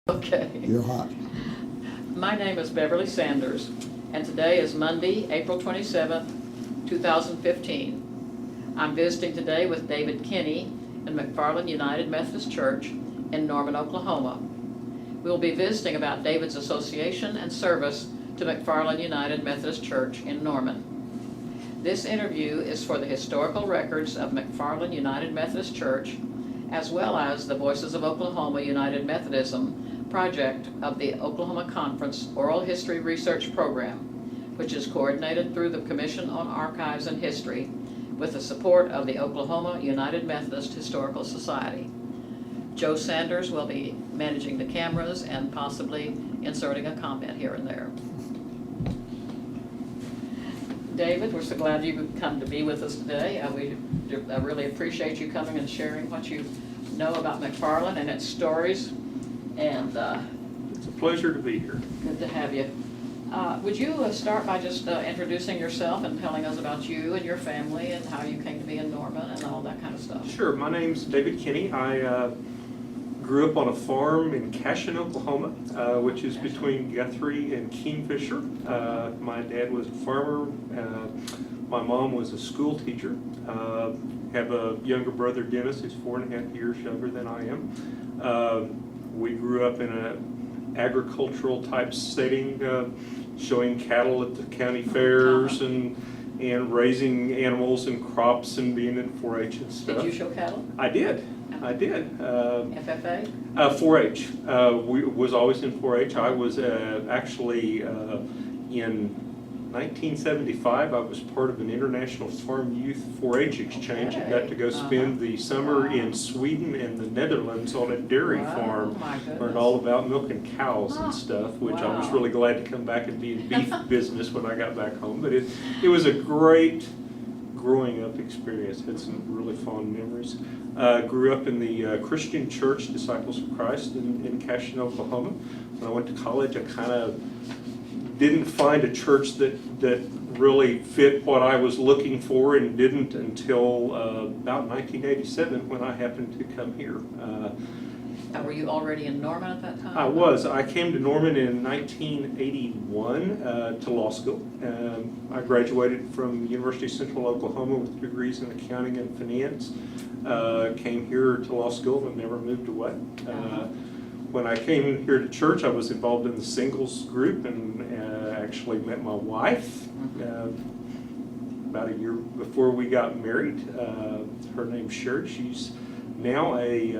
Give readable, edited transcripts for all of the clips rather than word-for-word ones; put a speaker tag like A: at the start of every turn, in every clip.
A: Okay.
B: You're hot.
A: My name is Beverly Sanders, and today is Monday, April 27th, 2015. I'm visiting today with David Kinney in McFarland United Methodist Church in Norman, Oklahoma. We will be visiting about David's association and service to McFarland United Methodist Church in Norman. This interview is for the historical records of McFarland United Methodist Church, as well as the Voices of Oklahoma United Methodism project of the Oklahoma Conference Oral History Research Program, which is coordinated through the Commission on Archives and History with the support of the Oklahoma United Methodist Historical Society. Joe Sanders will be managing the cameras and possibly inserting a comment here and there. David, we're so glad you could come to be with us today. I really appreciate you coming and sharing what you know about McFarland and its stories. And
C: it's a pleasure to be here.
A: Good to have you. Would you start by just introducing yourself and telling us about you and your family and how you came to be in Norman and all that kind of stuff?
C: Sure. My name's David Kinney. I grew up on a farm in Cashin, Oklahoma, which is between Guthrie and Kingfisher. My dad was a farmer. My mom was a school teacher. Have a younger brother, Dennis, who's 4.5 years younger than I am. We grew up in an agricultural type setting, showing cattle at the county fairs and raising animals and crops and being in 4-H and stuff.
A: Did you show cattle?
C: I did.
A: FFA?
C: 4-H. Was always in 4-H. I was actually in 1975, I was part of an international farm youth 4-H exchange and got to go spend the summer in Sweden and the Netherlands on a dairy farm. Learned all about milking cows and stuff, which I was really glad to come back and be in beef business when I got back home. But it was a great growing up experience. Had some really fond memories. Grew up in the Christian Church, Disciples of Christ in Cashin, Oklahoma. When I went to college, I kind of didn't find a church that really fit what I was looking for, and didn't until about 1987 when I happened to come here.
A: Were you already in Norman at that time?
C: I was. I came to Norman in 1981 to law school. I graduated from University of Central Oklahoma with degrees in accounting and finance. Came here to law school and never moved away. When I came here to church, I was involved in the singles group and actually met my wife about a year before we got married. Her name's Sherry. She's now a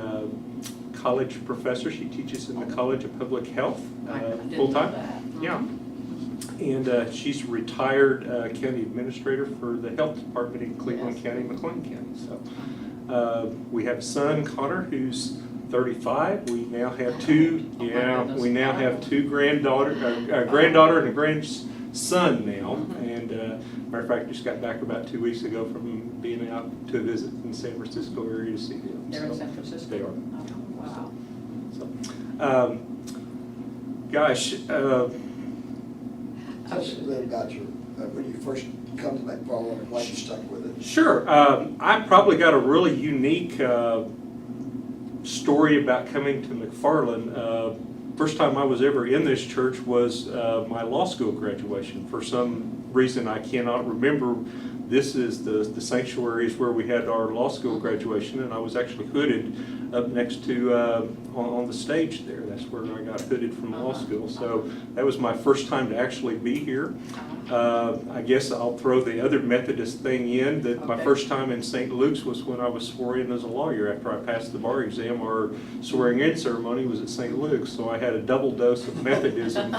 C: college professor. She teaches in the College of Public Health full-time. Yeah. And she's a retired county administrator for the health department in Cleveland County, McLean County. So we have a son, Connor, who's 35. We now have two. We now have two granddaughters, a granddaughter and a grandson now. And matter of fact, just got back about 2 weeks ago from being out to visit in San Francisco area to see them.
A: They're in San Francisco.
C: They are.
A: Oh, wow.
C: So, gosh.
B: Tell us a little about your when you first come to McFarland and why you stuck with it.
C: Sure. I probably got a really unique story about coming to McFarland. First time I was ever in this church was my law school graduation. For some reason I cannot remember, this is the sanctuaries where we had our law school graduation, and I was actually hooded up next to on the stage there. That's where I got hooded from law school. So that was my first time to actually be here. I guess I'll throw the other Methodist thing in, that my first time in St. Luke's was when I was sworn in as a lawyer after I passed the bar exam. Our swearing in ceremony was at St. Luke's, so I had a double dose of Methodism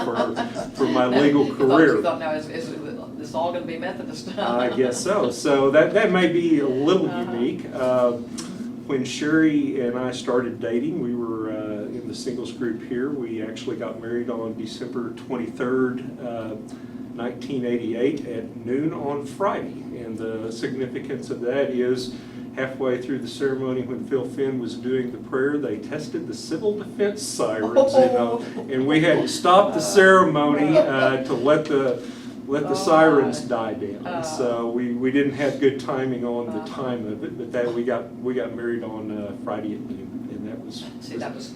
C: for my legal career.
A: You thought, now is this all going to be Methodist?
C: I guess so. So that may be a little unique. When Sherry and I started dating, we were in the singles group here. We actually got married on December 23rd, 1988 at noon on Friday. And the significance of that is halfway through the ceremony when Phil Finn was doing the prayer, they tested the civil defense sirens, and we had to stop the ceremony to let the sirens die down. So we didn't have good timing on the time of it, but that we got married on Friday at noon, and that was
A: See, that was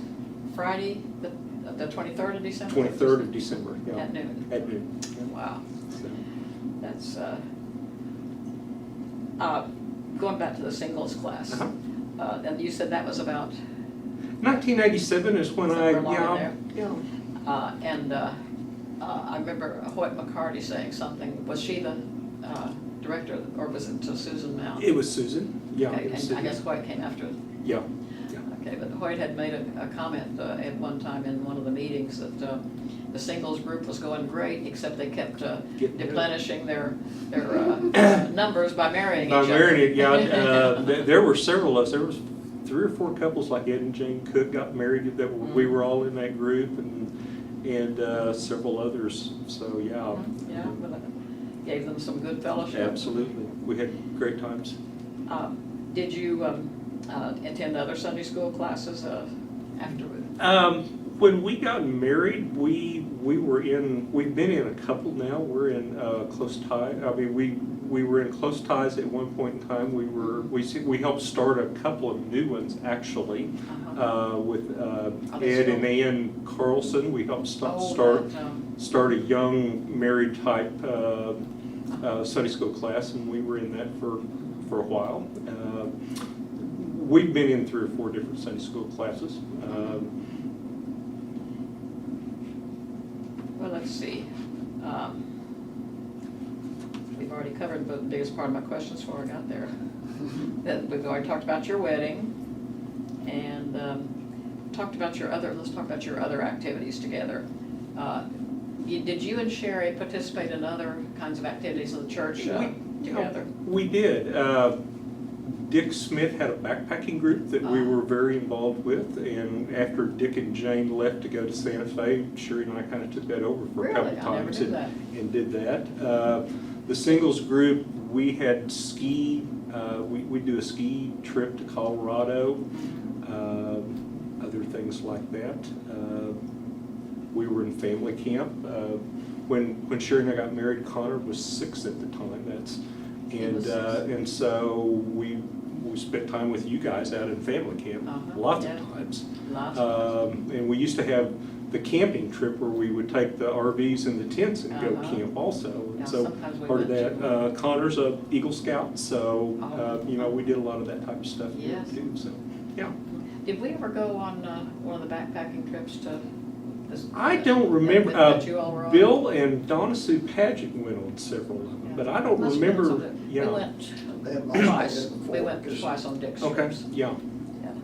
A: Friday the 23rd of December?
C: 23rd of December, yeah.
A: At noon?
C: At noon.
A: Wow.
C: So,
A: That's, going back to the singles class,
C: Uh-huh.
A: and you said that was about,
C: 1987 is when
A: Somewhere along in
C: yeah.
A: I remember Hoyt McCarty saying something. Was she the director, or was it Susan Mount?
C: It was Susan, yeah.
A: Okay,
C: It was
A: and I
C: Susan.
A: guess Hoyt came after.
C: Yeah.
A: Okay, but Hoyt had made a comment at one time in one of the meetings that the singles group was going great, except they kept replenishing their numbers by marrying each other.
C: By marrying it, yeah. There were several of us. There was 3 or 4 couples, like Ed and Jane Cook got married. That we were all in that group, and several others. So yeah.
A: Yeah, but it gave them some good fellowship.
C: Absolutely, we had great times.
A: Did you attend other Sunday school classes afterward?
C: When we got married, we've been in a couple now. We're in close ties. I mean, we were in close ties at one point in time. We helped start a couple of new ones actually, with Ed and Ann Carlson. We helped start a young married type Sunday school class, and we were in that for a while. We've been in 3 or 4 different Sunday school classes.
A: Well, let's see. We've already covered the biggest part of my questions before I got there. That we've already talked about your wedding, and let's talk about your other activities together. Did you and Sherry participate in other kinds of activities of the church together?
C: We did. Dick Smith had a backpacking group that we were very involved with, and after Dick and Jane left to go to Santa Fe, Sherry and I kind of took that over for a couple times and did that. The singles group, we had ski. We do a ski trip to Colorado, other things like that. We were in family camp. When Sherry and I got married, Connor was 6 at the time. And so we spent time with you guys out in family camp lots of times. And we used to have the camping trip where we would take the RVs and the tents and go camp also. And so part of that, Connor's a Eagle Scout, so we did a lot of that type of stuff too. So yeah.
A: Did we ever go on one of the backpacking trips to?
C: I don't remember.
A: That you all were on?
C: Bill and Donna Sue Paget went on several of them, but I don't remember.
A: We went twice. We went twice on Dick's trips.
C: Yeah.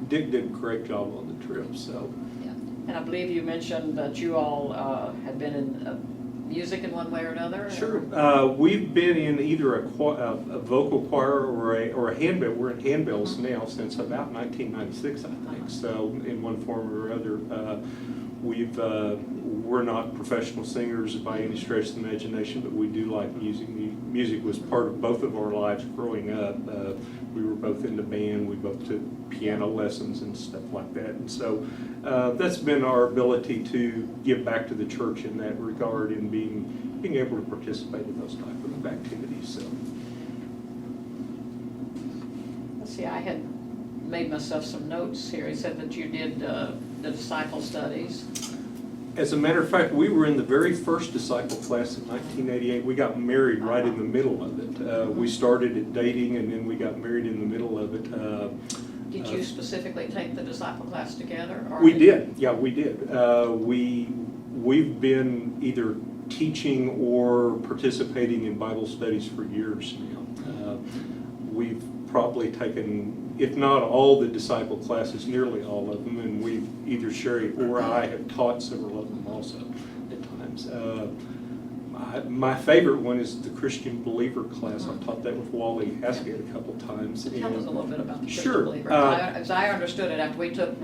C: Dick did a great job on the trip. So.
A: Yeah. And I believe you mentioned that you all had been in music in one way or another.
C: Sure. We've been in either a vocal choir or a handbell. We're in handbells now since about 1996, I think. So in one form or other. We're not professional singers by any stretch of the imagination, but we do like music. Music was part of both of our lives growing up. We were both in the band. We both took piano lessons and stuff like that. And so that's been our ability to give back to the church in that regard, and being able to participate in those type of activities. So.
A: Let's see, I had made myself some notes here. He said that you did the disciple studies.
C: As a matter of fact, we were in the very first disciple class in 1988. We got married right in the middle of it. We started at dating, and then we got married in the middle of it.
A: Did you specifically take the disciple class together? Or
C: we did. Yeah, we did. We've been either teaching or participating in Bible studies for years now. We've probably taken, if not all the disciple classes, nearly all of them, and we've either Sherry or I have taught several of them also at times. My favorite one is the Christian Believer class. I've taught that with Wally Haskett a couple times.
A: So tell us a little bit about the Christian
C: Sure.
A: Believer. As I understood it, after we took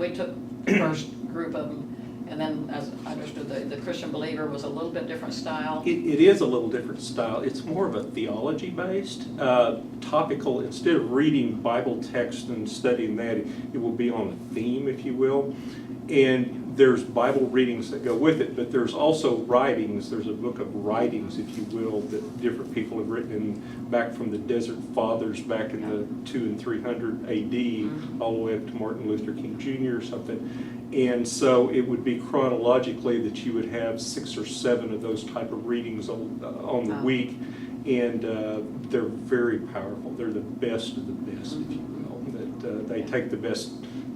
A: the first group of them, and then as I understood, the Christian Believer was a little bit different style.
C: It is a little different style. It's more of a theology-based, topical. Instead of reading Bible text and studying that, it will be on a theme, if you will. And there's Bible readings that go with it, but there's also writings. There's a book of writings, if you will, that different people have written back from the Desert Fathers back in the 200 and 300 AD, all the way up to Martin Luther King Jr. or something. And so it would be chronologically that you would have 6 or 7 of those type of readings on the week, and they're very powerful. They're the best of the best, if you will. That they take the best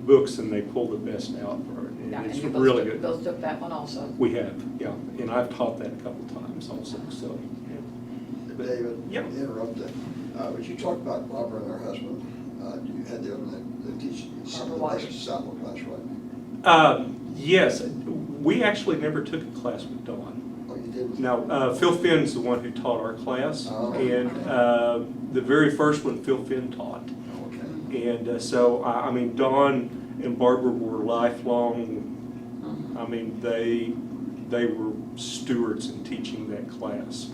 C: books and they pull the best out for it. And it's really good.
A: Both took that one also.
C: We have, yeah, and I've taught that a couple times also. So, yeah.
B: David,
C: Yeah.
B: interrupted. But you talked about Barbara and her husband. You had them that teach some of the
A: Barbara
B: basic disciple class, right?
C: Yes, we actually never took a class with Dawn.
B: Oh, you didn't?
C: Now, Phil Finn's the one who taught our class,
B: Oh.
C: and the very first one Phil Finn taught.
B: Oh, okay.
C: And so, I mean, Dawn and Barbara were lifelong, I mean, they were stewards in teaching that class.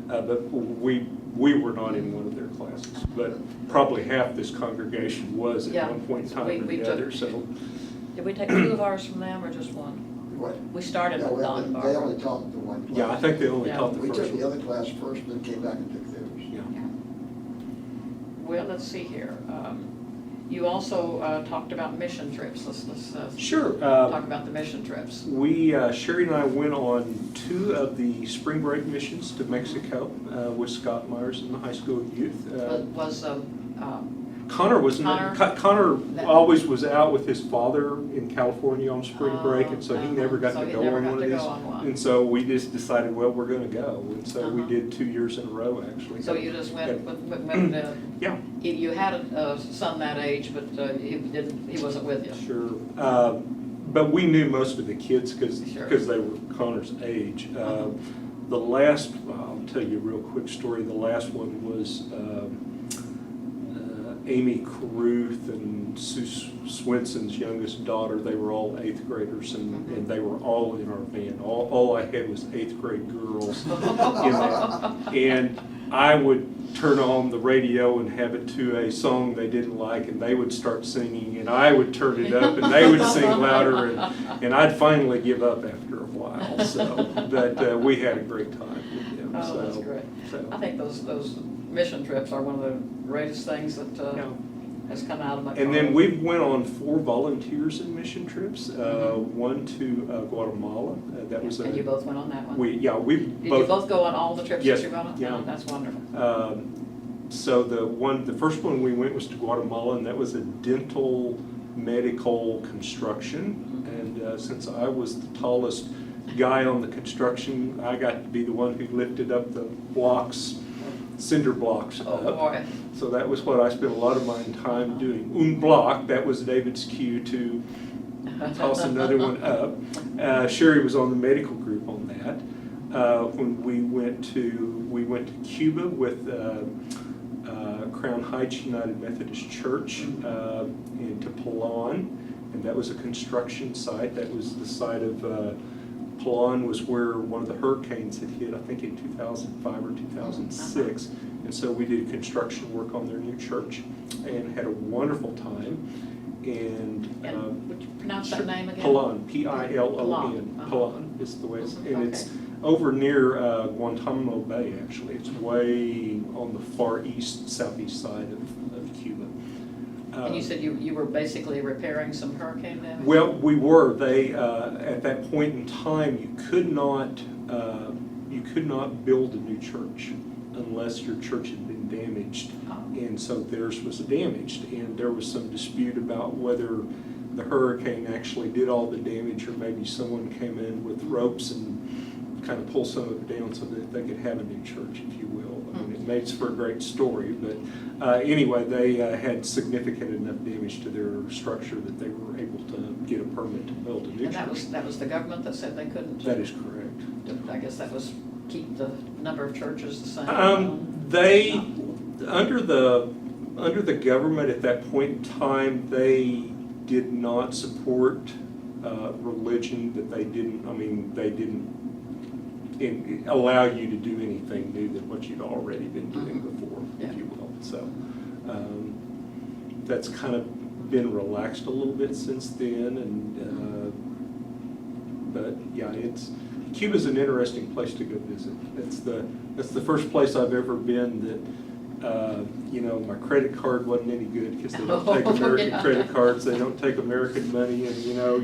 C: But we were not in one of their classes, but probably half this congregation was at one point in time or the other, so.
A: Did we take 2 of ours from them or just one?
B: What?
A: We started
B: No,
A: with Don and
B: they
A: Barbara.
B: only taught the one class.
C: Yeah, I think they only
A: Yeah.
C: taught the
B: We
C: first
B: took the
C: one.
B: other class first, and then came back and took theirs.
C: Yeah.
A: Well, let's see here. You also talked about mission trips. Let's
C: Sure.
A: talk about the mission trips.
C: Sherry and I went on 2 of the spring break missions to Mexico with Scott Myers and the high school youth. Connor was Connor always was out with his father in California on spring break, and so he never got to go on one of these. And so we just decided, well, we're going to go, and so we did 2 years in a row actually.
A: So you just went
C: Yeah.
A: You had a son that age, but he wasn't with you.
C: Sure. But we knew most of the kids because
A: Sure.
C: they were Connor's age. The last, I'll tell you a real quick story. The last one was Amy Caruth and Sue Swenson's youngest daughter. They were all 8th graders, and they were all in our van. All I had was 8th grade girls in that. And I would turn on the radio and have it to a song they didn't like, and they would start singing, and I would turn it up, and they would sing louder, and I'd finally give up after a while. So, but we had a great time with them.
A: Oh,
C: so,
A: that's great.
C: So.
A: I think those mission trips are one of the greatest things that has come out of my.
C: And then we went on 4 volunteers in mission trips. One to Guatemala. That was.
A: And you both went on that one.
C: We
A: Did you both go on all the trips
C: Yes,
A: that you went on?
C: yeah.
A: Oh, that's wonderful.
C: So the first one we went was to Guatemala, and that was a dental medical construction. And since I was the tallest guy on the construction, I got to be the one who lifted up the cinder blocks
A: Oh,
C: up.
A: boy.
C: So that was what I spent a lot of my time doing. Un block, that was David's cue to toss another one up. Sherry was on the medical group on that. When we went to Cuba with Crown Heights United Methodist Church into Pelon, and that was a construction site. That was the site of Pelon was where one of the hurricanes had hit, I think in 2005 or 2006. And so we did construction work on their new church and had a wonderful time. And
A: would you pronounce that name again?
C: Pelon, P-I-L-O-N. Pelon is the way it's, and it's over near Guantanamo Bay, actually. It's way on the far southeast side of Cuba.
A: And you said you were basically repairing some hurricane damage?
C: Well, we were. They at that point in time, you could not build a new church unless your church had been damaged, and so theirs was damaged, and there was some dispute about whether the hurricane actually did all the damage, or maybe someone came in with ropes and kind of pulled some of it down so that they could have a new church, if you will. I mean, it makes for a great story, but anyway, they had significant enough damage to their structure that they were able to get a permit to build a new church.
A: And that was the government that said they couldn't?
C: That is correct.
A: I guess that was keep the number of churches the same?
C: Under the government at that point in time, they did not support religion, that they didn't allow you to do anything new than what you'd already been doing before, if you will. So that's kind of been relaxed a little bit since then, and but yeah, Cuba's an interesting place to go visit. That's the first place I've ever been that, you know, my credit card wasn't any good because they don't take American credit cards, they don't take American money, and you know,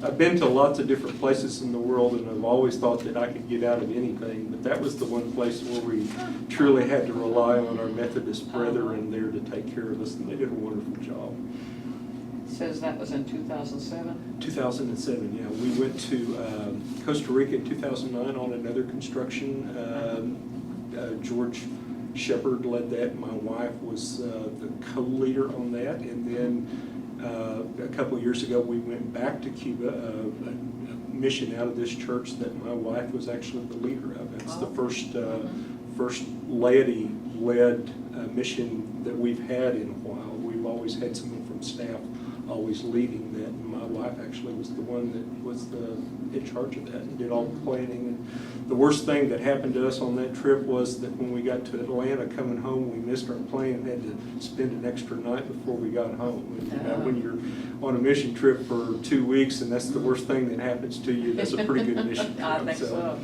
C: I've been to lots of different places in the world, and I've always thought that I could get out of anything, but that was the one place where we truly had to rely on our Methodist brethren there to take care of us, and they did a wonderful job.
A: Says that was in 2007?
C: 2007, yeah. We went to Costa Rica in 2009 on another construction. George Shepard led that. My wife was the co-leader on that, and then a couple of years ago, we went back to Cuba, a mission out of this church that my wife was actually the leader of. It's the first laity-led mission that we've had in a while. We've always had someone from staff always leading that, and my wife actually was the one that was in charge of that and did all the planning. And the worst thing that happened to us on that trip was that when we got to Atlanta coming home, we missed our plane and had to spend an extra night before we got home. And, you know, when you're on a mission trip for 2 weeks and that's the worst thing that happens to you, that's a pretty good mission trip.
A: I think so.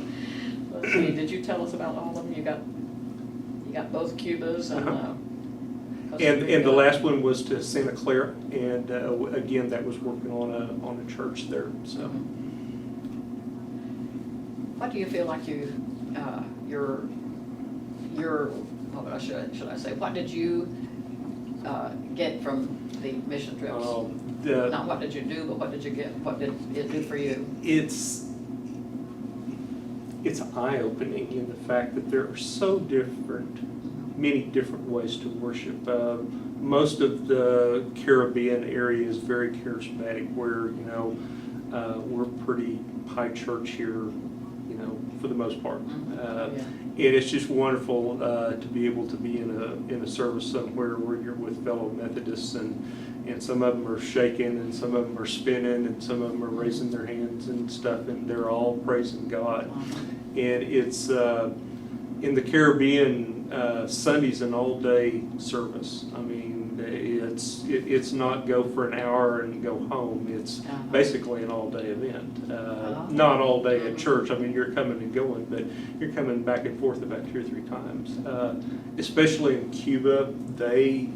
A: Let's see, did you tell us about all of them? You got both Cubas and
C: and the last one was to Santa Clara, and again, that was working on a church there. So,
A: what do you feel like your what should I say? What did you get from the mission trips? Not what did you do, but what did you get? What did it do for you?
C: It's eye-opening in the fact that there are so many different ways to worship. Most of the Caribbean area is very charismatic, where, you know, we're pretty high church here, you know, for the most part. And it's just wonderful to be able to be in a service somewhere where you're with fellow Methodists, and some of them are shaking, and some of them are spinning, and some of them are raising their hands and stuff, and they're all praising God. And it's in the Caribbean, Sunday's an all-day service. I mean, it's not go for an hour and go home. It's basically an all-day event. Not all day at church. I mean, you're coming and going, but you're coming back and forth about 2 or 3 times. Especially in Cuba, they,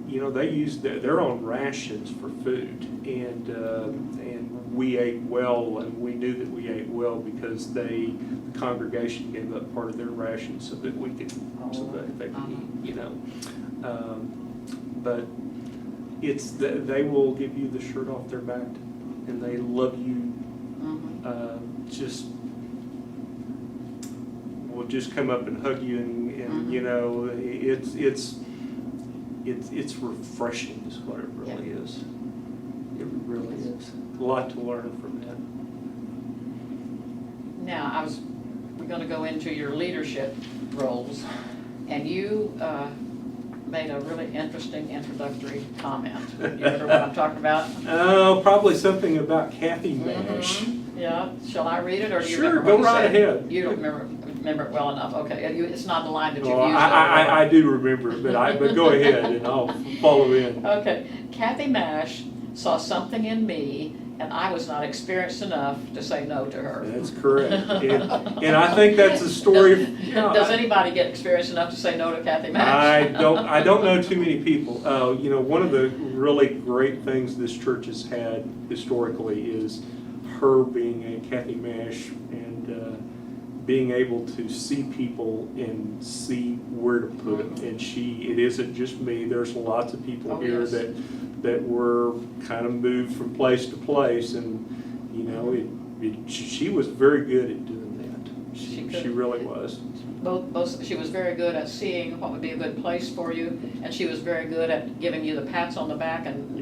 C: you know, they're on rations for food, and we ate well, and we knew that we ate well because the congregation gave up part of their rations so that we could, so that they could eat, you know. But they will give you the shirt off their back, and they love you. Will just come up and hug you, and you know, it's refreshing is what it really is. It really is. A lot to learn from that.
A: Now, we're going to go into your leadership roles, and you made a really interesting introductory comment. You remember what I'm talking about?
C: Oh, probably something about Kathy Mash.
A: Yeah. Shall I read it, or do you
C: Sure,
A: remember
C: go
A: what
C: right
A: you said?
C: ahead.
A: You don't remember it well enough. Okay, it's not the line that you've
C: Oh,
A: used.
C: I do remember it, but go ahead and I'll follow in.
A: Okay, Kathy Mash saw something in me, and I was not experienced enough to say no to her.
C: That's correct. And I think that's a story.
A: Does anybody get experienced enough to say no to Kathy Mash?
C: I don't know too many people. You know, one of the really great things this church has had historically is her being a Kathy Mash, and being able to see people and see where to put them. And it isn't just me. There's lots of people here that were kind of moved from place to place, and you know, she was very good at doing that. She really was.
A: Both, she was very good at seeing what would be a good place for you, and she was very good at giving you the pats on the back and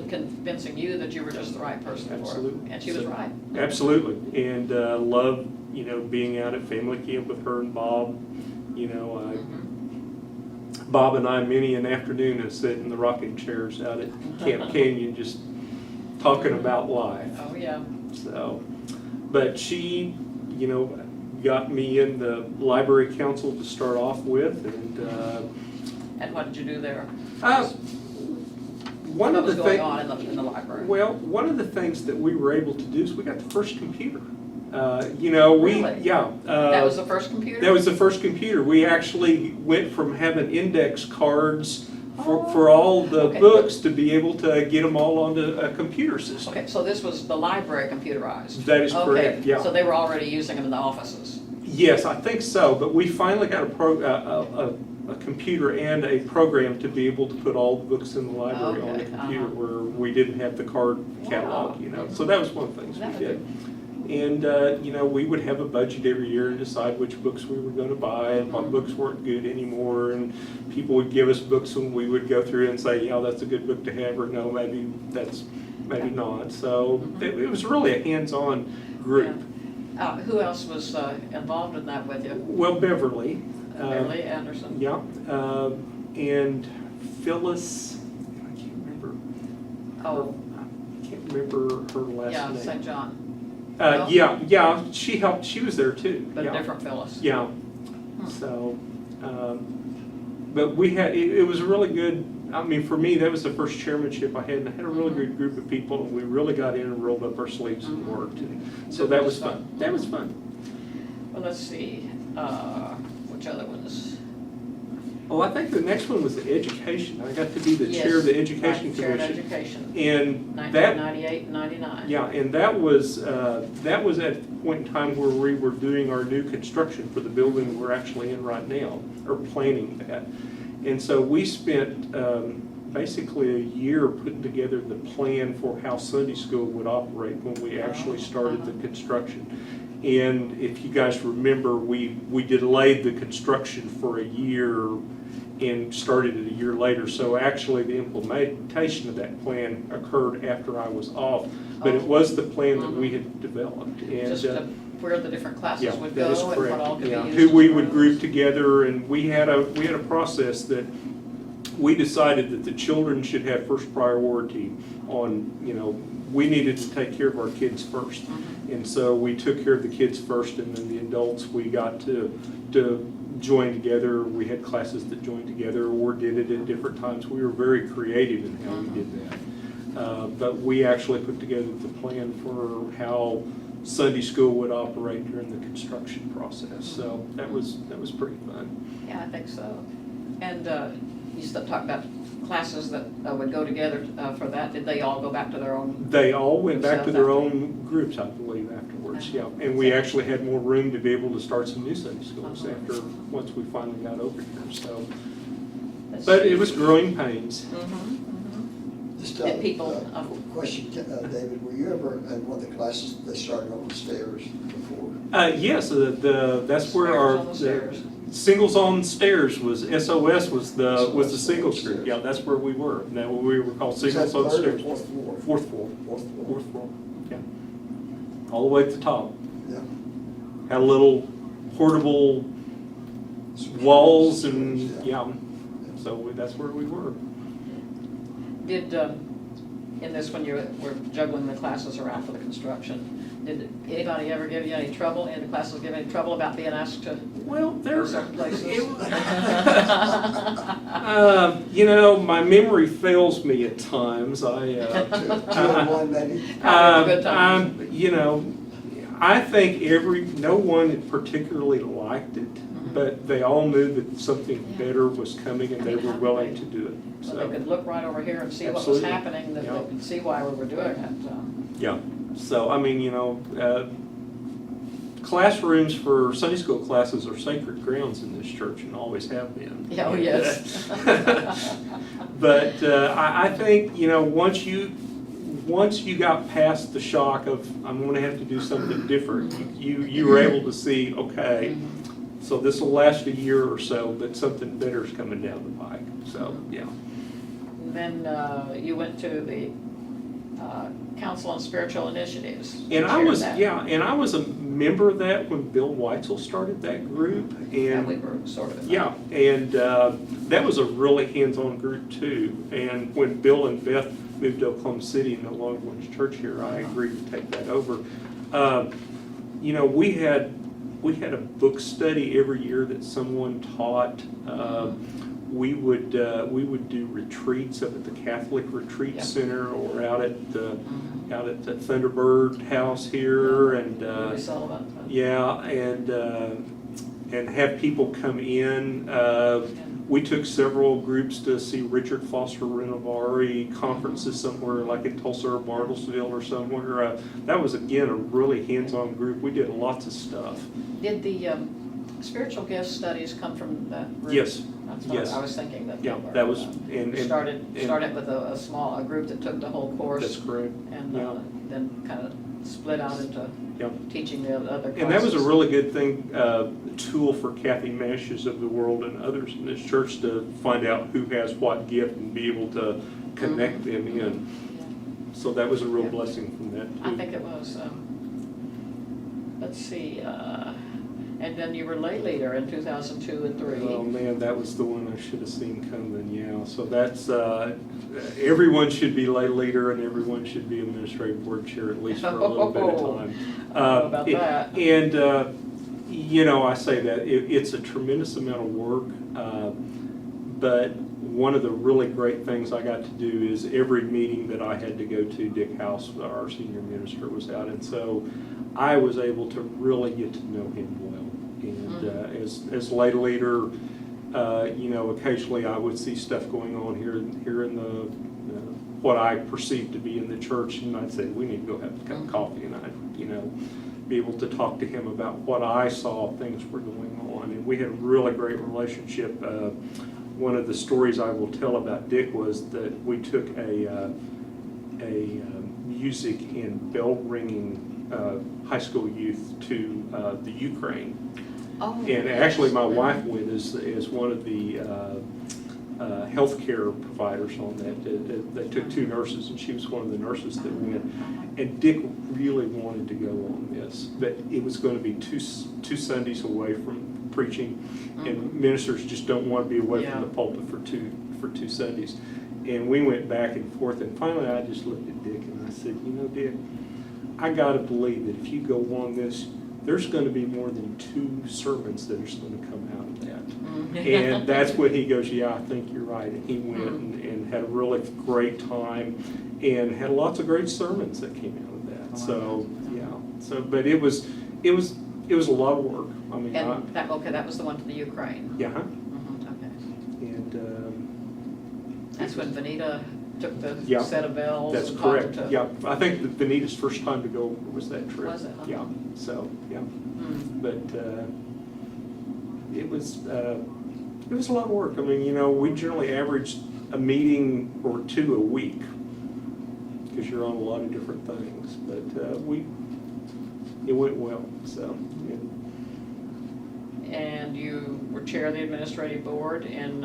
A: convincing you that you were just the right person for it. And she was right.
C: Absolutely, and loved, you know, being out at family camp with her and Bob. You know, Bob and I many an afternoon have sat in the rocking chairs out at Camp Canyon just talking about life.
A: Oh yeah.
C: So, but she, you know, got me in the library council to start off with, and
A: what did you do there?
C: one
A: what
C: of
A: was
C: the
A: going
C: things,
A: on in the library.
C: well, one of the things that we were able to do is we got the first computer. You know,
A: Really?
C: yeah.
A: That was the first computer?
C: That was the first computer. We actually went from having index cards
A: Oh,
C: for all the
A: okay.
C: books to be able to get them all onto a computer system.
A: Okay, so this was the library computerized?
C: That is correct,
A: Okay,
C: yeah.
A: so they were already using them in the offices?
C: Yes, I think so, but we finally got a computer and a program to be able to put all the books in the library on the
A: Okay,
C: computer
A: uh-huh.
C: where we didn't have the card catalog,
A: Wow.
C: you know. So that was one of the things
A: That
C: we
A: would
C: did. And, you know, we would have a budget every year and decide which books we were going to buy and what
A: Mhm.
C: books weren't good anymore. And people would give us books and we would go through and say, yeah, that's a good book to have, or no, maybe not. So
A: Mhm.
C: it was really a hands-on group.
A: Yeah. Who else was involved in that with you?
C: Well, Beverly.
A: Beverly Anderson?
C: Yeah, and Phyllis, I can't remember.
A: Oh,
C: I can't remember her last
A: yeah,
C: name.
A: St. John,
C: Yeah, she helped, she was there too.
A: but a
C: Yeah.
A: different Phyllis.
C: Yeah, so, but we had, it was really good, I mean, for me, that was the first chairmanship I had, and I had a really good group of people, and we really got in and rolled up our sleeves and worked, and so that was fun. That was fun.
A: Well, let's see, which other ones?
C: Oh, I think the next one was the education. I got to be the chair of the education
A: Chair of
C: commission.
A: Education,
C: And that,
A: 1998 and 99.
C: yeah, and that was at the point in time where we were doing our new construction for the building we're actually in right now, or planning that. And so we spent basically a year putting together the plan for how Sunday school would operate when we actually started the construction. And if you guys remember, we delayed the construction for a year and started it a year later. So actually the implementation of that plan occurred after I was off. But it was the plan that we had developed. And
A: Just where the different classes
C: yeah,
A: would
C: that is
A: go and what all
C: correct.
A: could be
C: Yeah,
A: used.
C: who we
A: as
C: would
A: rooms.
C: group together, and we had a process that we decided that the children should have first priority on, you know, we needed to take care of our kids first. And so we took care of the kids first, and then the adults, we got to join together. We had classes that joined together or did it at different times. We were very creative in how we did that. But we actually put together the plan for how Sunday school would operate during the construction process. So that was pretty fun.
A: Yeah, I think so. And you still talk about classes that would go together for that. Did they all go back to their own?
C: They all went back to their
A: Themselves
C: own groups, I believe, afterwards, yeah.
A: Uh-huh.
C: And we actually had more room to be able to start some new Sunday schools
A: Uh-huh.
C: after, once we finally got over here, so.
A: Let's
C: But
A: see.
C: it was growing pains.
B: Just
A: Did people,
B: question, David, were you ever in one of the classes that they started on the stairs before?
C: Yes, that's where
A: Stairs
C: our,
A: on the stairs.
C: Singles on Stairs was, SOS was the singles group,
B: Stairs.
C: yeah, that's where we were. Now, we were called
B: Was that
C: Singles on
B: third or
C: Stairs.
B: fourth floor?
C: Fourth floor,
B: Fourth floor.
C: fourth floor, yeah. All the way to the top.
B: Yeah.
C: Had a little portable walls and, yeah, so that's where we were.
A: did, in this, when you were juggling the classes around for the construction, did anybody ever give you any trouble, any of the classes give any trouble about being asked to
C: Well,
A: go
C: there's,
A: certain places?
C: you know, my memory fails me at times.
B: Two and one maybe?
A: Probably a good time.
C: You know, I think no one particularly liked it, but they all knew that something better was coming and they were willing to do it.
A: So they could look right over here and see what was
C: Absolutely.
A: happening, that
C: Yeah.
A: they could see why we were doing it.
C: Yeah, so, I mean, you know, classrooms for Sunday school classes are sacred grounds in this church and always have been.
A: Yeah, oh, yes.
C: But I think, you know, once you got past the shock of, I'm going to have to do something different, you were able to see, okay, so this will last a year or so, but something better is coming down the pike. So, yeah.
A: And then you went to the Council on Spiritual Initiatives.
C: And I
A: Chaired
C: was,
A: that.
C: yeah, and I was a member of that when Bill Weitzel started that group.
A: And we
C: And,
A: were sort of.
C: yeah, and that was a really hands-on group too. And when Bill and Beth moved to Oklahoma City and no longer went to church here, I agreed to take that over. You know, we had a book study every year that someone taught. we would do retreats up at the Catholic Retreat
A: Yeah.
C: Center or out at the Thunderbird House here, and
A: Louis Sullivan.
C: yeah, and have people come in. We took several groups to see Richard Foster Renovari conferences somewhere like in Tulsa or Bartlesville or somewhere. That was, again, a really hands-on group. We did lots of stuff.
A: Did the spiritual gift studies come from that group?
C: Yes.
A: That's what
C: Yes.
A: I was thinking that they
C: Yeah,
A: were.
C: that was, and
A: Started with a group that took the whole course.
C: that's correct.
A: And
C: Yeah.
A: then kind of split out into
C: Yeah.
A: teaching the other classes.
C: And that was a really good thing, tool for Kathy Mashes of the world and others in this church to find out who has what gift and be able to connect them in.
A: Yeah.
C: So that was a real
A: Yeah.
C: blessing from that too.
A: I think it was, let's see, and then you were lay leader in 2002 and 3.
C: Oh man, that was the one I should have seen coming, yeah. So that's, everyone should be lay leader and everyone should be administrative board chair at least for a little bit of time.
A: How about that?
C: And, you know, I say that, it's a tremendous amount of work, but one of the really great things I got to do is every meeting that I had to go to, Dick House, our senior minister, was out. And so I was able to really get to know him well. And as lay leader, you know, occasionally I would see stuff going on here in the what I perceived to be in the church, and I'd say we need to go have a cup of coffee, and I'd, you know, be able to talk to him about what I saw things were going on, and we had a really great relationship. One of the stories I will tell about Dick was that we took a music and bell ringing high school youth to the Ukraine.
A: Oh,
C: And actually, my wife went as one of the healthcare providers on that. They took 2 nurses, and she was one of the nurses that went. And Dick really wanted to go on this, but it was going to be two Sundays away from preaching, and ministers just don't want to be away from the pulpit for two Sundays. And we went back and forth, and finally I just looked at Dick and I said, you know, Dick, I got to believe that if you go on this, there's going to be more than 2 sermons that are going to come out of that. And that's when he goes, yeah, I think you're right. And he went and had a really great time and had lots of great sermons that came out of that. So, yeah. So, but it was a lot of work. I mean,
A: And that was the one to the Ukraine.
C: yeah.
A: Okay.
C: And
A: That's when Vanita took the
C: Yeah,
A: set of bells.
C: that's
A: and taught
C: correct.
A: them to-
C: Yeah, I think that Vanita's first time to go was that trip.
A: Was it? Huh?
C: Yeah. So, yeah.
A: Mm.
C: But it was a lot of work. I mean, you know, we generally averaged a meeting or 2 a week because you're on a lot of different things. But it went well. So. Yeah.
A: And you were chair of the administrative board in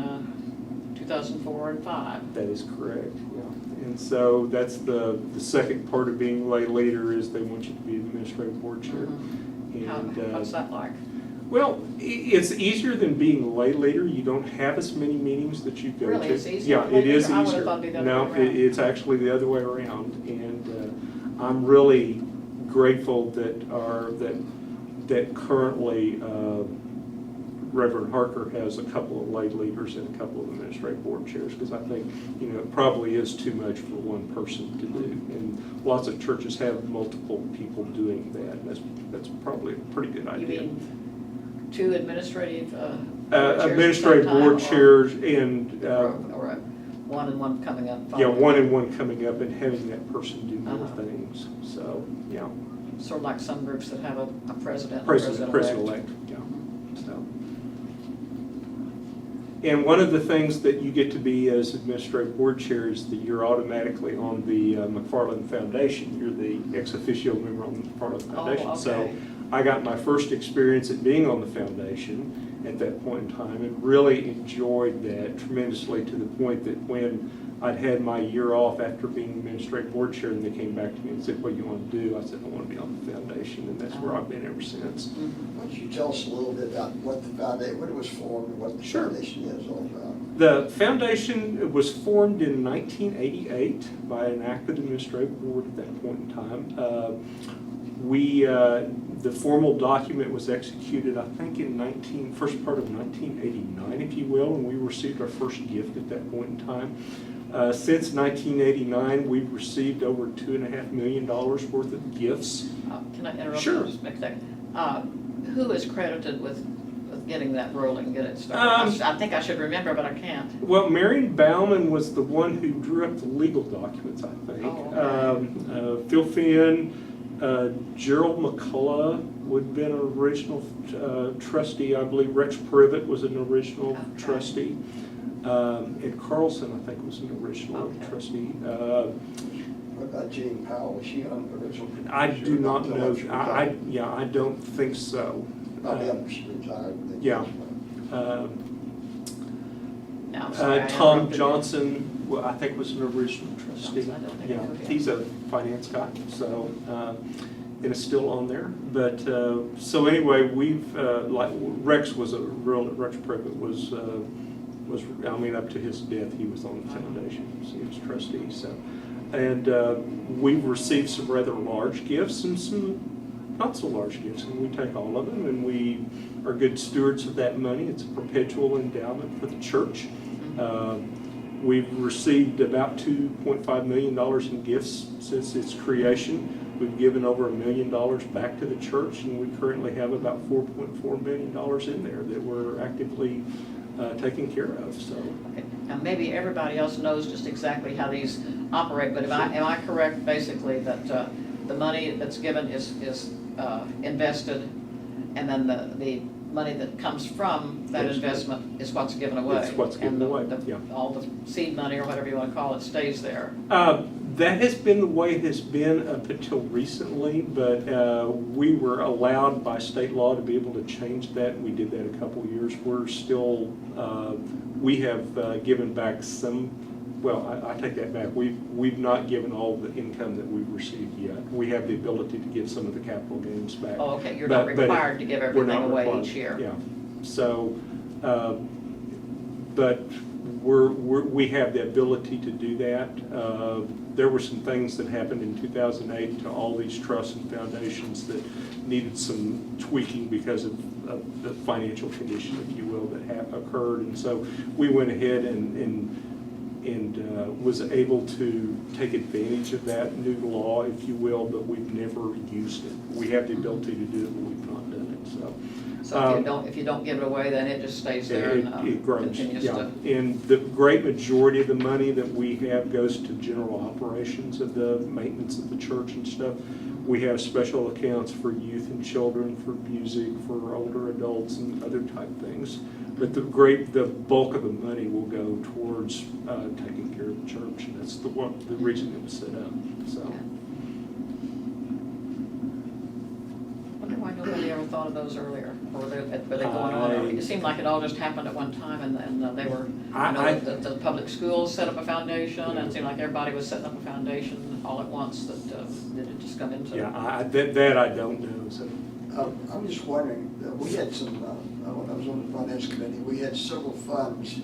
A: 2004 and 5.
C: That is correct. Yeah. And so that's the second part of being lay leader is they want you to be administrative board chair. And,
A: What's that like?
C: Well, it's easier than being lay leader. You don't have as many meetings that you go
A: Really?
C: to.
A: It's easier
C: Yeah,
A: than lay
C: it is
A: leader? I would've
C: easier.
A: thought it'd be the other
C: No,
A: way around.
C: it's actually the other way around. And I'm really grateful that currently Reverend Harker has a couple of lay leaders and a couple of administrative board chairs, because I think, you know, it probably is too much for one person to do. And lots of churches have multiple people doing that, and that's probably a pretty good idea.
A: You mean 2 administrative
C: Administrative board chairs and,
A: or one and one coming up?
C: yeah, one and one coming up and having that person do more
A: Uh-huh.
C: things. So, yeah.
A: Sort of like some groups that have a president.
C: President-elect, yeah. So. And one of the things that you get to be as administrative board chair is that you're automatically on the McFarland Foundation. You're the ex officio member on the McFarland Foundation.
A: Oh, okay.
C: So I got my first experience at being on the foundation at that point in time and really enjoyed that tremendously, to the point that when I'd had my year off after being administrative board chair, and they came back to me and said, what do you want to do? I said, I want to be on the foundation, and that's where I've been ever since.
B: Why don't you tell us a little bit about what the foundation, when it was formed, and what the
C: Sure.
B: foundation is all about?
C: The foundation was formed in 1988 by an active administrative board at that point in time. The formal document was executed, I think, in first part of 1989, if you will, and we received our first gift at that point in time. Since 1989, we've received over $2.5 million worth of gifts.
A: Can I interrupt?
C: Sure.
A: Just make a second. Who is credited with getting that rolling, get it started? I think I should remember, but I can't.
C: Well, Marion Bauman was the one who drew up the legal documents, I think.
A: Oh, okay.
C: Phil Finn, Gerald McCullough would have been an original trustee, I believe. Rex Privet was an original trustee. Ed Carlson, I think, was an original trustee.
B: What about Jean Powell? Was she on the original?
C: I do not know. I don't think so.
B: Probably after she retired.
C: Yeah.
A: No, I'm sorry, I
C: Tom
A: interrupted you.
C: Johnson, well, I think, was an original trustee.
A: Johnson, I don't think I
C: Yeah,
A: know him.
C: he's a finance guy, so, and it's still on there. But, so anyway, we've, like, Rex Privet was, I mean, up to his death, he was on the foundation, so he was trustee, so. And we've received some rather large gifts and some not so large gifts, and we take all of them, and we are good stewards of that money. It's a perpetual endowment for the church. We've received about $2.5 million in gifts since its creation. We've given over $1 million back to the church, and we currently have about $4.4 million in there that we're actively taking care of. So,
A: Okay. Now, maybe everybody else knows just exactly how these operate, but am I correct, basically, that the money that's given is invested, and then the money that comes from that investment is what's given away?
C: It's what's given away, yeah.
A: All the seed money, or whatever you want to call it, stays there?
C: That has been the way it has been up until recently, but we were allowed by state law to be able to change that. We did that a couple of years. We're still, we have given back some. Well, I take that back. We've not given all the income that we've received yet. We have the ability to give some of the capital gains back.
A: Oh, okay, you're not required to give everything away each year.
C: Yeah, so, but we have the ability to do that. There were some things that happened in 2008 to all these trusts and foundations that needed some tweaking because of the financial condition, if you will, that occurred. And so we went ahead and was able to take advantage of that new law, if you will, but we've never used it. We have the ability to do it, but we've not done it. So
A: if you don't give it away, then it just stays there
C: it grows.
A: continues to.
C: And the great majority of the money that we have goes to general operations of the maintenance of the church and stuff. We have special accounts for youth and children, for music, for older adults, and other type things. But the bulk of the money will go towards taking care of the church, and that's the reason it was set up. So.
A: I wonder why nobody ever thought of those earlier, or were they going on? It seemed like it all just happened at one time, and they were. The public schools set up a foundation, and it seemed like everybody was setting up a foundation all at once. Did it just come into?
C: Yeah, that I don't know. So.
B: I'm just wondering, we had some, when I was on the finance committee, we had several funds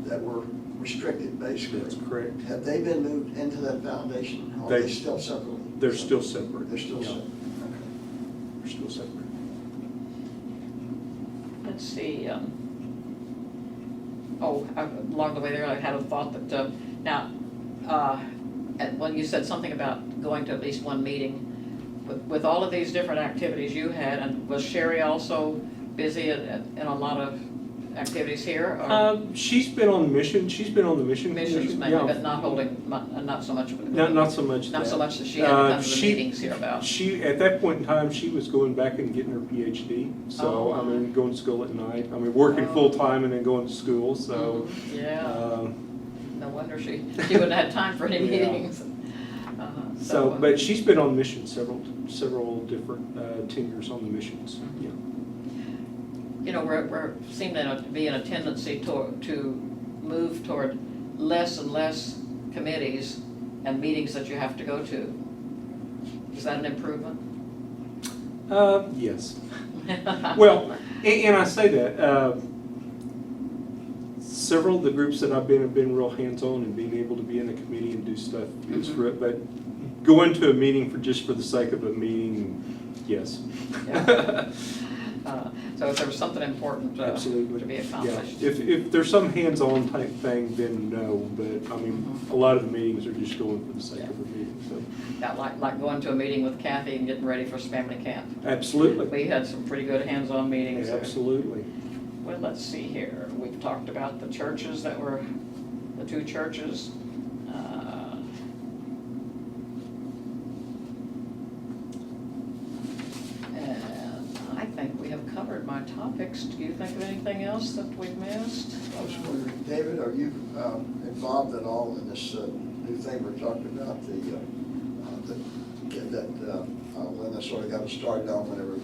B: that were restricted, basically.
C: That's correct.
B: Have they been moved into that foundation, or are they still separate?
C: They're still separate.
B: They're still separate.
C: Okay. They're still separate.
A: Let's see. Along the way there, I had a thought that when you said something about going to at least one meeting, with all of these different activities you had, and was Sherry also busy in a lot of activities here? Or?
C: She's been on the mission. She's been on the mission.
A: Missions maybe, but not holding, not so much.
C: Not so much.
A: Not so much that she had to come to the meetings here about.
C: She at that point in time, she was going back and getting her PhD. So I mean, going to school at night. I mean, working full time and then going to school. So
A: no wonder she wouldn't have had time for any meetings.
C: But she's been on mission several different tenures on the missions.
A: Mm-hmm.
C: Yeah.
A: You know, we're seem to be in a tendency to move toward less and less committees and meetings that you have to go to. Is that an improvement?
C: Yes. Well, and I say that several of the groups that I've been have been real hands-on and being able to be in the committee and do stuff is for it. But going to a meeting for the sake of a meeting, Yes.
A: Yeah. So if there was something important
C: Absolutely.
A: to be
C: Yeah,
A: accomplished.
C: if there's some hands-on type thing, then no, but I mean,
A: Mhm.
C: a lot of the meetings are just going for the sake of the meeting, so.
A: Yeah, like going to a meeting with Kathy and getting ready for family camp.
C: Absolutely.
A: We had some pretty good hands-on meetings there.
C: Absolutely.
A: Well, let's see here. We've talked about the churches that were, the two churches. And I think we have covered my topics. Do you think of anything else that we've missed?
B: I was wondering, David, are you involved at all in this new thing we're talking about, Linda sort of got us started on whenever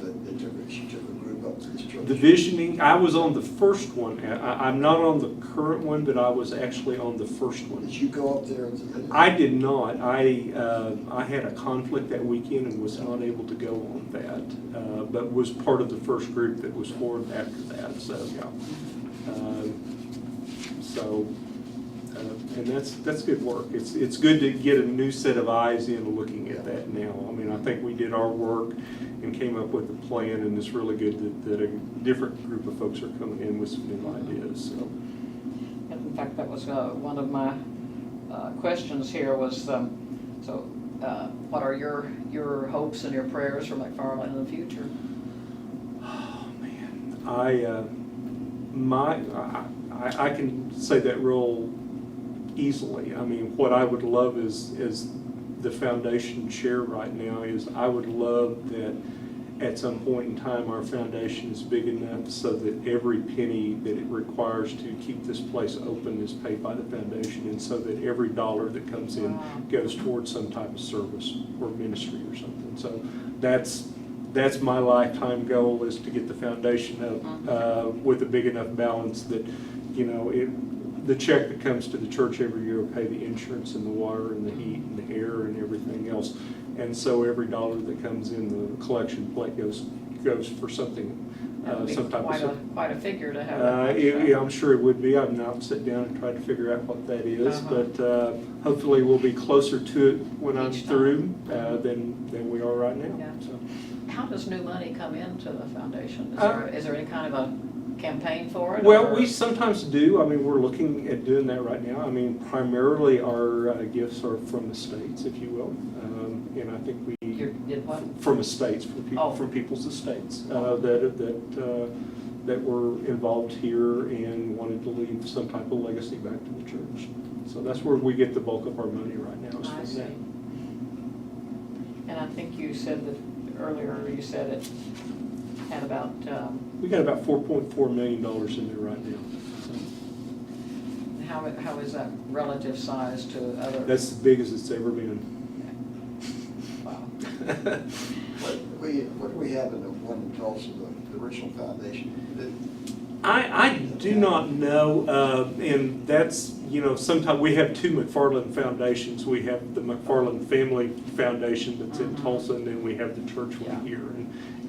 B: she took a group up to this church?
C: The visioning, I was on the first one. I'm not on the current one, but I was actually on the first one.
B: Did you go up there?
C: I did not. I had a conflict that weekend and was not able to go on that, but was part of the first group that was formed after that, so, yeah. And that's good work. It's good to get a new set of eyes in looking at that now. I mean, I think we did our work and came up with a plan, and it's really good that a different group of folks are coming in with some new ideas, so.
A: In fact, that was one of my questions here was, what are your hopes and your prayers for McFarland in the future?
C: Oh, man. I can say that real easily. I mean, what I would love is the foundation chair right now is I would love that at some point in time our foundation is big enough so that every penny that it requires to keep this place open is paid by the foundation, and so that every dollar that comes in goes towards some type of service or ministry or something. So that's my lifetime goal, is to get the foundation up with a big enough balance that, you know, the check that comes to the church every year will pay the insurance and the water and the heat and the air and everything else. And so every dollar that comes in the collection plate goes for something, some type of.
A: Quite a figure to have.
C: Yeah, I'm sure it would be. I've not sat down and tried to figure out what that is, but hopefully we'll be closer to it when I'm through than we are right now.
A: Yeah.
C: So.
A: How does new money come into the foundation? Is there any kind of a campaign for it?
C: Well,
A: or?
C: we sometimes do. I mean, we're looking at doing that right now. I mean, primarily our gifts are from the states, if you will, and I think we
A: Did what?
C: from estates, from people, from people's estates that were involved here and wanted to leave some type of legacy back to the church. So that's where we get the bulk of our money right now. Is
A: I
C: from
A: see.
C: that.
A: And I think you said that earlier. You said it had about.
C: We got about $4.4 million in there right now. So.
A: How is that relative size to other?
C: That's as big as it's ever been.
A: Wow.
B: What do we have in the one in Tulsa, the original foundation?
C: I do not know, and that's, you know, sometimes we have two McFarland foundations. We have the McFarland Family Foundation that's in Tulsa, and then we have the church one here.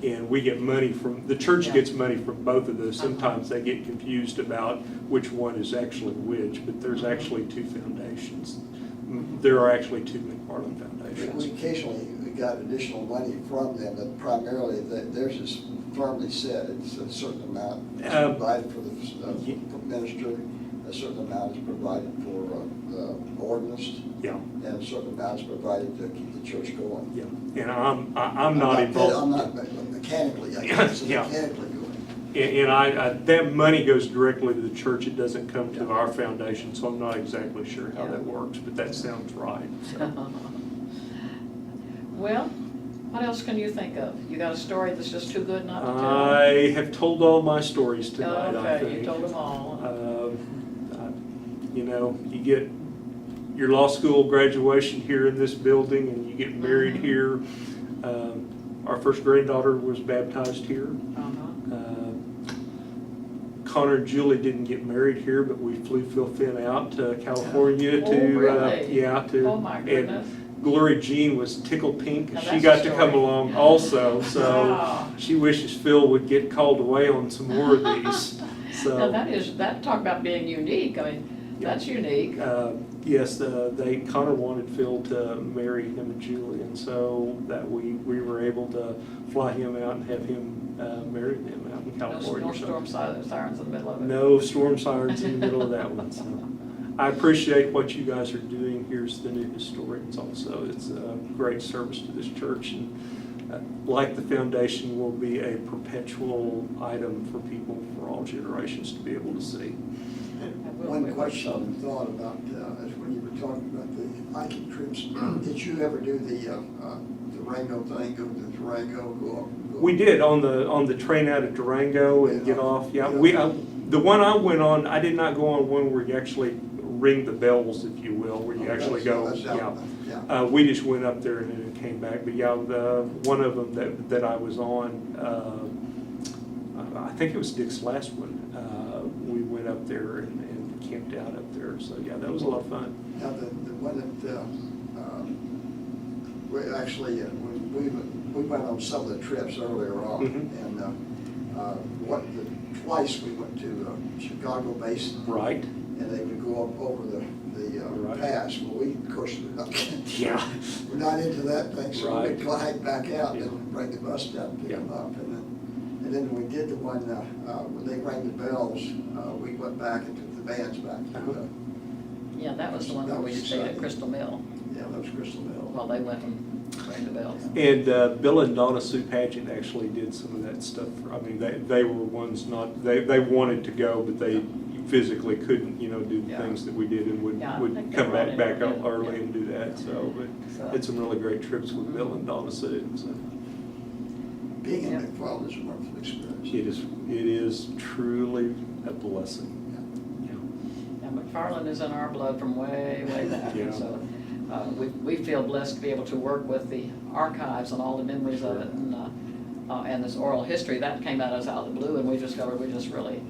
C: And we get money from, the church gets money from both of those. Sometimes they get confused about which one is actually which, but there's actually two foundations. There are actually two McFarland foundations.
B: We occasionally got additional money from them, but primarily theirs is firmly set. It's a certain amount provided for the minister, a certain amount is provided for the organist, and a certain amount is provided to keep the church going.
C: Yeah, and I'm not involved.
B: I'm not mechanically, I guess, mechanically going.
C: And that money goes directly to the church. It doesn't come to our foundation, so I'm not exactly sure how that works, but that sounds right. So.
A: Well, what else can you think of? You got a story that's just too good not to tell?
C: I have told all my stories tonight, I think.
A: You told them all.
C: You know, you get your law school graduation here in this building, and you get married here. Our first granddaughter was baptized here. Connor and Julie didn't get married here, but we flew Phil Finn out to California to
A: Oh my goodness.
C: And Glory Jean was tickled pink.
A: Now
C: She
A: that's
C: got
A: a
C: to
A: story.
C: come along also, so
A: Wow.
C: she wishes Phil would get called away on some more of these. So
A: Now that talk about being unique. I mean, that's unique.
C: Yes, Connor wanted Phil to marry him and Julie, and so that we were able to fly him out and have him marry them out in California.
A: No storm sirens in the middle of it.
C: No storm sirens in the middle of that one. So I appreciate what you guys are doing. Here's the new historians also. It's a great service to this church, and like the foundation, will be a perpetual item for people for all generations to be able to see.
B: One question I thought about is when you were talking about the hiking trips, did you ever do the Durango thing, go to Durango, go up?
C: We did on the train out of Durango and get off. Yeah, the one I went on, I did not go on one where you actually ring the bells, if you will, where you actually go. Yeah. We just went up there and then came back. But yeah, the one of them that I was on, I think it was Dick's last one. We went up there and camped out up there. So yeah, that was a lot of fun.
B: Now the one that we actually we went on some of the trips earlier on, and twice we went to Chicago Basin.
C: Right.
B: And they would go up over the pass. Well, we, of course, we're not into that thing, so we'd glide back out and bring the bus down and pick them up. And then we did the one, when they rang the bells, we went back and took the bands back to
A: yeah, that was the one where we stayed at Crystal Mill.
B: Yeah, that was Crystal Mill.
A: While they went and rang the bells.
C: And Bill and Donna Sue Paget actually did some of that stuff. I mean, they were ones they wanted to go, but they physically couldn't, do the things that we did, and would come back up early and do that. So, but had some really great trips with Bill and Donna Sue. So.
B: Being in McFarland is a wonderful experience.
C: It is truly a blessing.
A: Yeah, McFarland is in our blood from way back.
C: Yeah.
A: So we feel blessed to be able to work with the archives and all the memories of it, and this oral history that came at us out of the blue, and we discovered we just really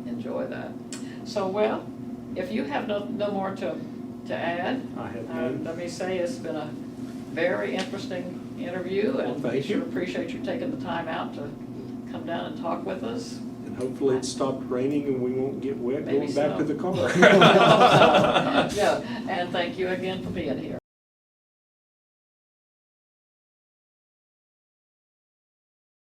A: enjoy that. So, well, if you have no more to add,
C: I have none.
A: Let me say it's been a very interesting interview, and we sure appreciate you taking the time out to come down and talk with us.
C: And hopefully it stopped raining and we won't get wet going back to the car.
A: Yeah, and thank you again for being here.